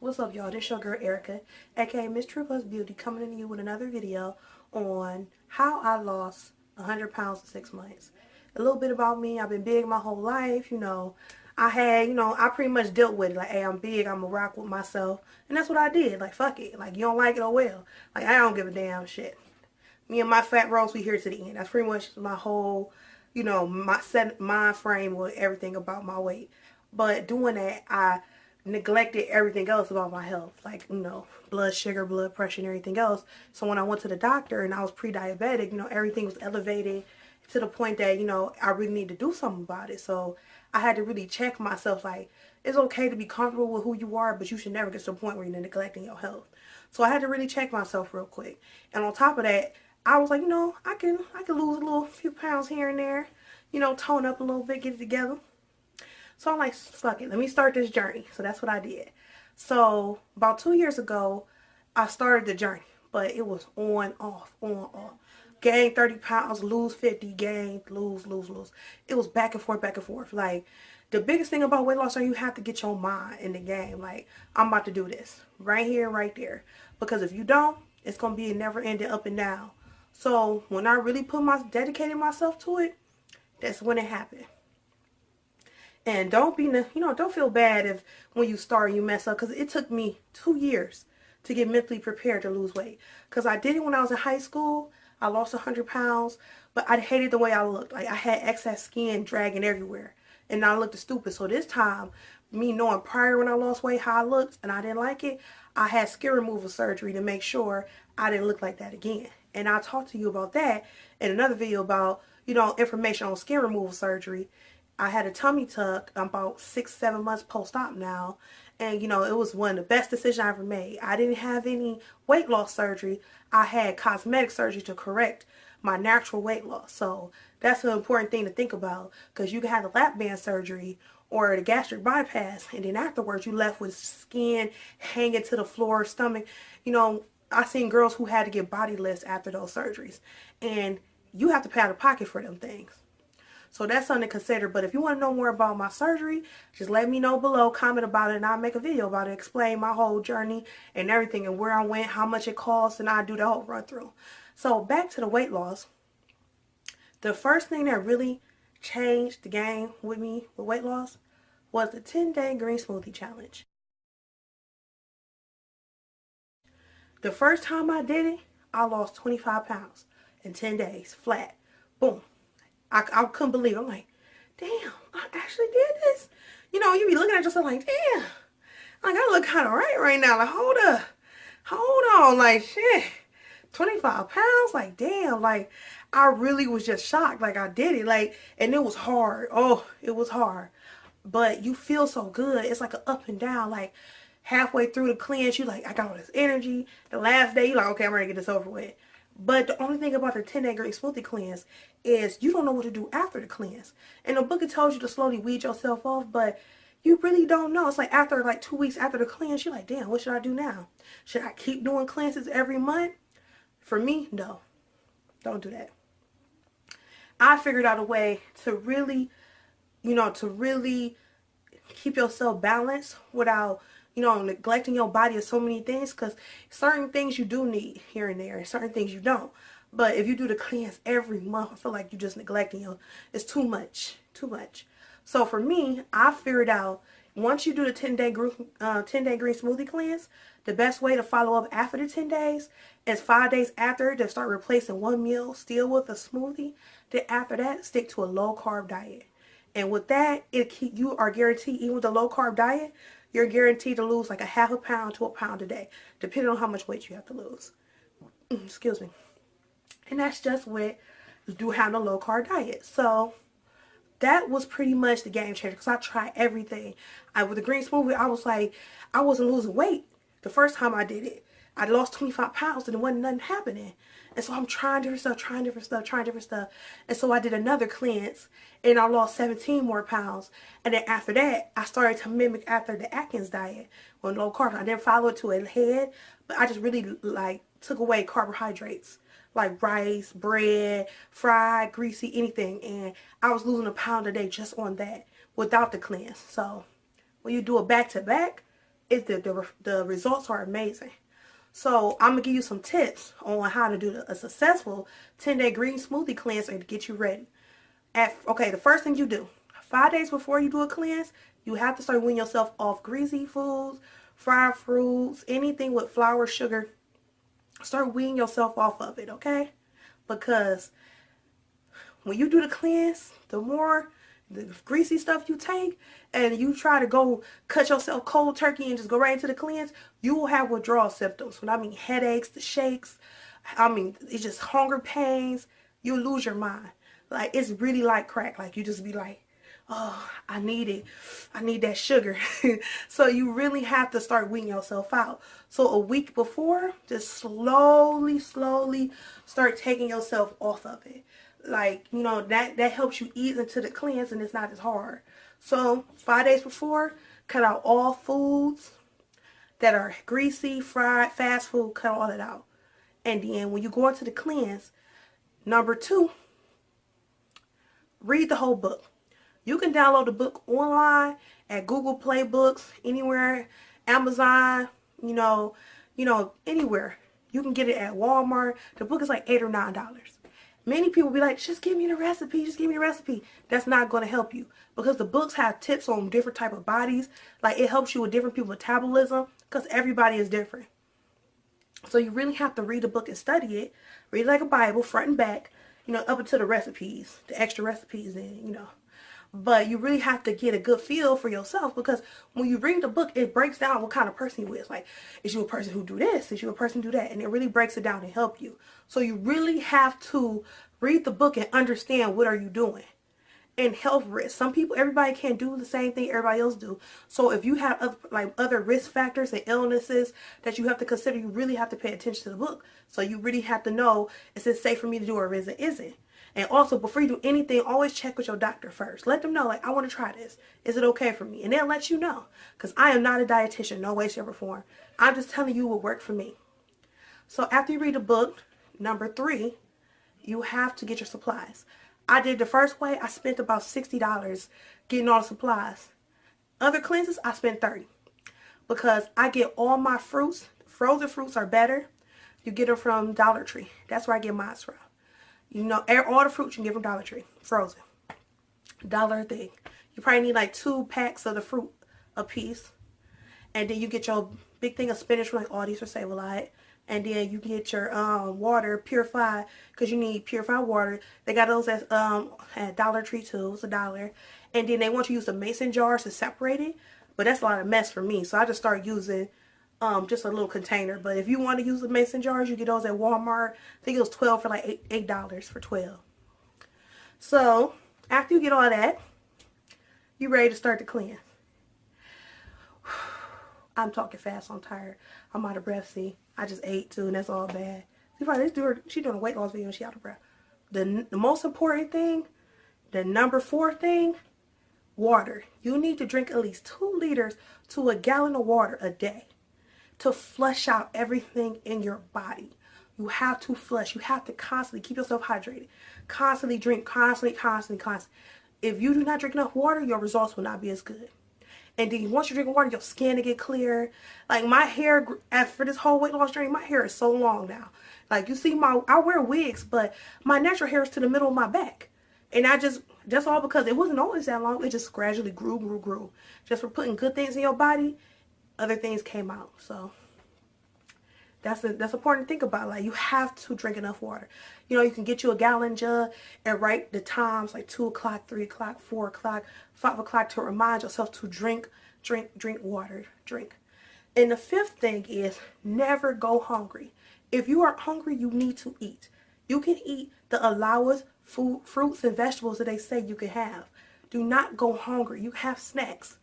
What's up, y'all? This your girl Erica, aka Miss True Plus Beauty, coming to you with another video on how I lost 100 pounds in 6 months. A little bit about me. I've been big my whole life. I pretty much dealt with it. Like, hey, I'm big. I'm gonna rock with myself, and that's what I did. Like, fuck it. Like, you don't like it, oh well. Like, I don't give a damn shit. Me and my fat rolls, we here to the end. That's pretty much my whole, my set mind frame with everything about my weight. But doing that, I neglected everything else about my health, like, blood sugar, blood pressure, and everything else. So when I went to the doctor and I was pre-diabetic, everything was elevated to the point that, I really need to do something about it. So I had to really check myself, like, it's okay to be comfortable with who you are, but you should never get to a point where you're neglecting your health. So I had to really check myself real quick. And on top of that, I was like, I can lose a little few pounds here and there, tone up a little bit, get it together. So I'm like, fuck it, let me start this journey. So that's what I did. So about 2 years ago, I started the journey, but it was on, off, on, off. Gain 30 pounds, lose 50, gain, lose, lose, lose. It was back and forth, back and forth. Like, the biggest thing about weight loss is you have to get your mind in the game. Like, I'm about to do this right here, right there. Because if you don't, it's going to be a never ending up and down. So when I really dedicated myself to it, that's when it happened. And don't feel bad if when you start you mess up, because it took me 2 years to get mentally prepared to lose weight. Because I did it when I was in high school. I lost 100 pounds, but I hated the way I looked. Like, I had excess skin dragging everywhere, and I looked stupid. So this time, me knowing prior when I lost weight how I looked and I didn't like it, I had skin removal surgery to make sure I didn't look like that again. And I'll talk to you about that in another video about, information on skin removal surgery. I had a tummy tuck. I'm about 6-7 months post-op now. And, it was one of the best decisions I ever made. I didn't have any weight loss surgery. I had cosmetic surgery to correct my natural weight loss. So that's an important thing to think about, because you can have the lap band surgery or the gastric bypass, and then afterwards you left with skin hanging to the floor, stomach. I seen girls who had to get body lifts after those surgeries, and you have to pay out of pocket for them things. So that's something to consider. But if you want to know more about my surgery, just let me know below, comment about it, and I'll make a video about it, explain my whole journey and everything, and where I went, how much it cost, and I'll do the whole run through. So back to the weight loss. The first thing that really changed the game with me with weight loss was the 10-day green smoothie challenge. The first time I did it, I lost 25 pounds in 10 days, flat. Boom. I couldn't believe it. I'm like, damn, I actually did this. You be looking at yourself like, damn, like, I look kind of right now. Like, hold on, like, shit, 25 pounds, like, damn, like, I really was just shocked. Like, I did it, like, and it was hard. Oh, it was hard. But you feel so good. It's like an up and down. Like, halfway through the cleanse, you like, I got all this energy. The last day, you like, okay, I'm ready to get this over with. But the only thing about the 10-day green smoothie cleanse is you don't know what to do after the cleanse. And the book, it tells you to slowly weed yourself off, but you really don't know. It's like after like 2 weeks after the cleanse, you're like, damn, what should I do now? Should I keep doing cleanses every month? For me, no. Don't do that. I figured out a way to really, keep yourself balanced without, neglecting your body of so many things, because certain things you do need here and there, and certain things you don't. But if you do the cleanse every month, I feel like you're just neglecting it's too much, too much. So for me, I figured out, once you do the 10-day green smoothie cleanse, the best way to follow up after the 10 days is 5 days after to start replacing one meal still with a smoothie. Then after that, stick to a low carb diet. And with that, you are guaranteed, even with a low carb diet, you're guaranteed to lose like a half a pound to a pound a day, depending on how much weight you have to lose. Excuse me. And that's just with having a low carb diet. So that was pretty much the game changer, because I tried everything. With the green smoothie, I was like, I wasn't losing weight the first time I did it. I lost 25 pounds and there wasn't nothing happening. And so I'm trying different stuff, trying different stuff, trying different stuff. And so I did another cleanse and I lost 17 more pounds. And then after that, I started to mimic after the Atkins diet on low carb. I didn't follow it to a head, but I just really like took away carbohydrates like rice, bread, fried, greasy, anything. And I was losing a pound a day just on that without the cleanse. So when you do it back to back, the results are amazing. So I'm going to give you some tips on how to do a successful 10-day green smoothie cleanser to get you ready. Okay, the first thing you do, 5 days before you do a cleanse, you have to start weaning yourself off greasy foods, fried fruits, anything with flour, sugar. Start weaning yourself off of it, okay? Because when you do the cleanse, the more the greasy stuff you take and you try to go cut yourself cold turkey and just go right into the cleanse, you will have withdrawal symptoms. When I mean headaches, the shakes, it's just hunger pains, you'll lose your mind. Like, it's really like crack. Like, you just be like, oh, I need it. I need that sugar. So you really have to start weaning yourself out. So a week before, just slowly start taking yourself off of it. Like, you know, that helps you ease into the cleanse and it's not as hard. So 5 days before, cut out all foods that are greasy, fried, fast food, cut all that out. And then when you go into the cleanse, number 2, read the whole book. You can download the book online at Google Play Books, anywhere, Amazon, anywhere. You can get it at Walmart. The book is like $8 or $9. Many people be like, just give me the recipe, just give me the recipe. That's not going to help you because the books have tips on different type of bodies. Like, it helps you with different people's metabolism because everybody is different. So you really have to read the book and study it. Read it like a Bible, front and back, up until the recipes, the extra recipes in. But you really have to get a good feel for yourself because when you read the book, it breaks down what kind of person you is. Like, is you a person who do this? Is you a person who do that? And it really breaks it down to help you. So you really have to read the book and understand what are you doing. And health risks. Everybody can't do the same thing everybody else do. So if you have other risk factors and illnesses that you have to consider, you really have to pay attention to the book. So you really have to know, is it safe for me to do or is it isn't? And also, before you do anything, always check with your doctor first. Let them know, like, I want to try this. Is it okay for me? And they'll let you know. Because I am not a dietitian, no way, shape, or form. I'm just telling you what worked for me. So after you read the book, number 3, you have to get your supplies. I did the first way. I spent about $60 getting all the supplies. Other cleanses, I spent $30. Because I get all my fruits. Frozen fruits are better. You get them from Dollar Tree. That's where I get mine from. All the fruits you can get from Dollar Tree, frozen. $1 a thing. You probably need like 2 packs of the fruit a piece. And then you get your big thing of spinach from like Aldi's or Save-A-Lot. And then you get your water purified because you need purified water. They got those at Dollar Tree too. It's $1. And then they want you to use the mason jars to separate it. But that's a lot of mess for me. So I just started using just a little container. But if you want to use the mason jars, you get those at Walmart. I think it was 12 for like $8 for 12. So after you get all that, you ready to start the cleanse. I'm talking fast, so I'm tired. I'm out of breath, see. I just ate too, and that's all bad. She's doing a weight loss video and she out of breath. The most important thing, the number 4 thing, water. You need to drink at least 2 liters to a gallon of water a day to flush out everything in your body. You have to flush. You have to constantly keep yourself hydrated. Constantly drink. Constantly. If you do not drink enough water, your results will not be as good. And then once you drink water, your skin will get clear. Like, my hair, after this whole weight loss journey, my hair is so long now. Like, you see, I wear wigs, but my natural hair is to the middle of my back. And that's all because it wasn't always that long. It just gradually grew. Just for putting good things in your body, other things came out. So that's important to think about. Like, you have to drink enough water. You can get you a gallon jug and write the times, like 2 o'clock, 3 o'clock, 4 o'clock, 5 o'clock, to remind yourself to drink water. And the 5th thing is never go hungry. If you are hungry, you need to eat. You can eat the allowance fruits and vegetables that they say you can have. Do not go hungry. You have snacks.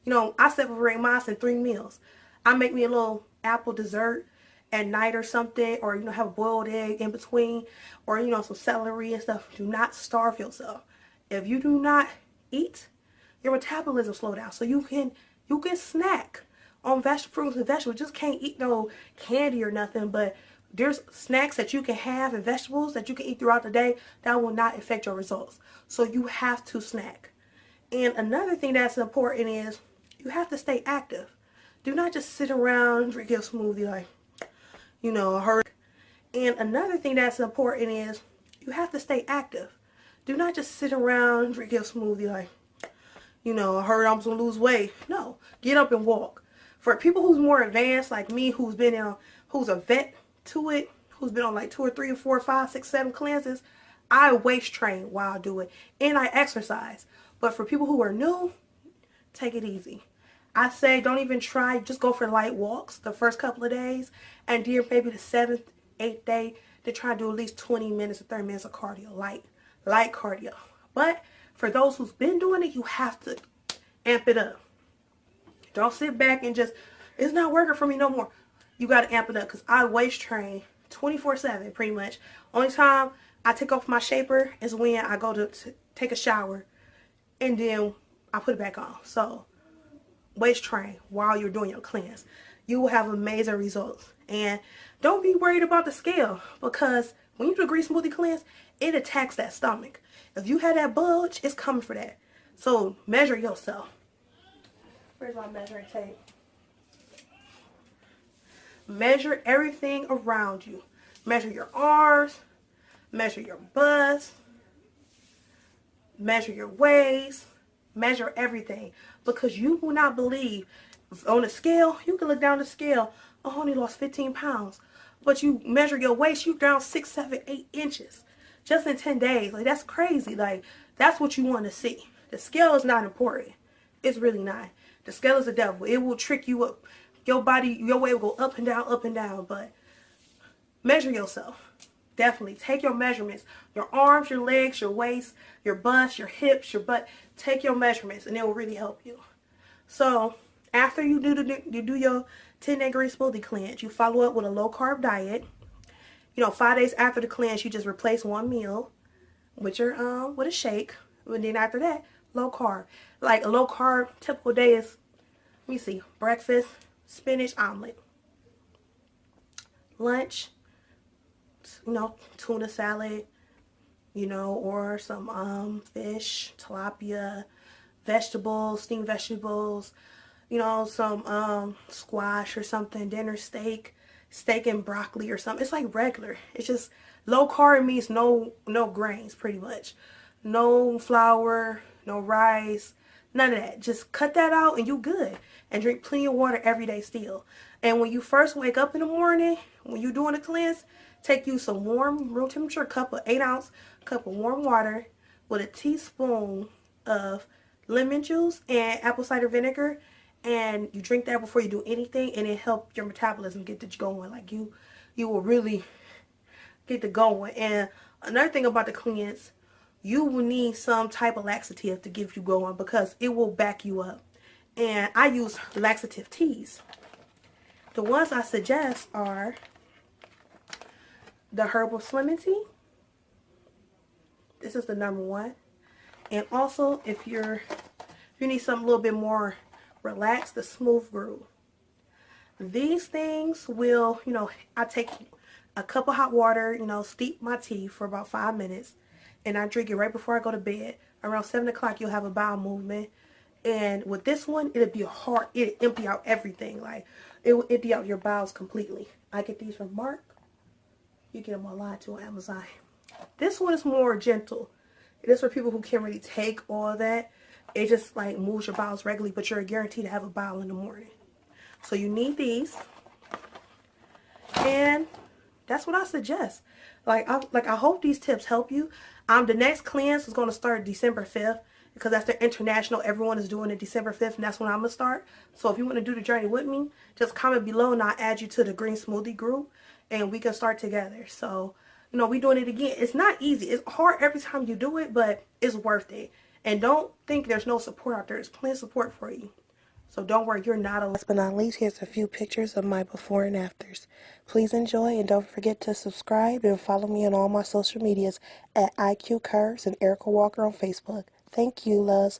I separate mine in 3 meals. I make me a little apple dessert at night or something, or have a boiled egg in between, or some celery and stuff. Do not starve yourself. If you do not eat, your metabolism slow down. So you can snack on fruits and vegetables. Just can't eat no candy or nothing, but there's snacks that you can have and vegetables that you can eat throughout the day that will not affect your results. So you have to snack. And another thing that's important is you have to stay active. Do not just sit around and drink your smoothie like, you know, hurry. And another thing that's important is you have to stay active. Do not just sit around and drink your smoothie like, you know, I heard I'm going to lose weight. No, get up and walk. For people who's more advanced like me, who's a vet to it, who's been on like 2 or 3 or 4 or 5, 6, 7 cleanses, I waist train while I do it. And I exercise. But for people who are new, take it easy. I say don't even try. Just go for light walks the first couple of days. And then maybe the 7th, 8th day, to try to do at least 20 minutes or 30 minutes of cardio. Light cardio. But for those who's been doing it, you have to amp it up. Don't sit back and just, it's not working for me no more. You got to amp it up because I waist train 24/7 pretty much. Only time I take off my shaper is when I go to take a shower and then I put it back on. So waist train while you're doing your cleanse. You will have amazing results. And don't be worried about the scale because when you do a green smoothie cleanse, it attacks that stomach. If you had that bulge, it's coming for that. So measure yourself. Where's my measuring tape? Measure everything around you. Measure your arms. Measure your bust. Measure your waist. Measure everything. Because you will not believe. On the scale, you can look down the scale. Oh, I only lost 15 pounds. But you measure your waist, you're down 6, 7, 8 inches. Just in 10 days. Like, that's crazy. Like, that's what you want to see. The scale is not important. It's really not. The scale is the devil. It will trick you up. Your body, your weight will go up and down. But measure yourself. Definitely. Take your measurements. Your arms, your legs, your waist, your bust, your hips, your butt. Take your measurements and it will really help you. So, after you do your 10-day green smoothie cleanse, you follow up with a low-carb diet. You know, 5 days after the cleanse, you just replace one meal with your with a shake. And then after that, low carb. Like a low carb typical day is, let me see, breakfast, spinach omelet. Lunch, you know, tuna salad, you know, or some fish, tilapia, vegetables, steamed vegetables, you know, some squash or something, dinner steak and broccoli or something. It's like regular. It's just low carb means no grains pretty much. No flour, no rice, none of that. Just cut that out and you good. And drink plenty of water every day still. And when you first wake up in the morning, when you're doing a cleanse, take you some warm, room temperature cup of 8-ounce cup of warm water with a teaspoon of lemon juice and apple cider vinegar. And you drink that before you do anything and it helps your metabolism get to going. Like you will really get to going. And another thing about the cleanse, you will need some type of laxative to give you going because it will back you up. And I use laxative teas. The ones I suggest are the herbal slimming tea. This is the #1. And also, if you need something a little bit more relaxed, the smooth brew. These things will, you know, I take a cup of hot water, you know, steep my tea for about 5 minutes. And I drink it right before I go to bed. Around 7 o'clock, you'll have a bowel movement. And with this one, it'll empty out everything. Like, it will empty out your bowels completely. I get these from Mark. You get them online too on Amazon. This one is more gentle. It is for people who can't really take all that. It just, like, moves your bowels regularly, but you're guaranteed to have a bowel in the morning. So you need these. And that's what I suggest. Like I hope these tips help you. The next cleanse is going to start December 5th because that's the international. Everyone is doing it December 5th, and that's when I'm going to start. So if you want to do the journey with me, just comment below and I'll add you to the green smoothie group and we can start together. So, you know, we're doing it again. It's not easy. It's hard every time you do it, but it's worth it. And don't think there's no support out there. There's plenty of support for you. So don't worry, you're not alone. Last but not least, here's a few pictures of my before and afters. Please enjoy and don't forget to subscribe and follow me on all my social medias at IQ Curves and Erica Walker on Facebook. Thank you, loves.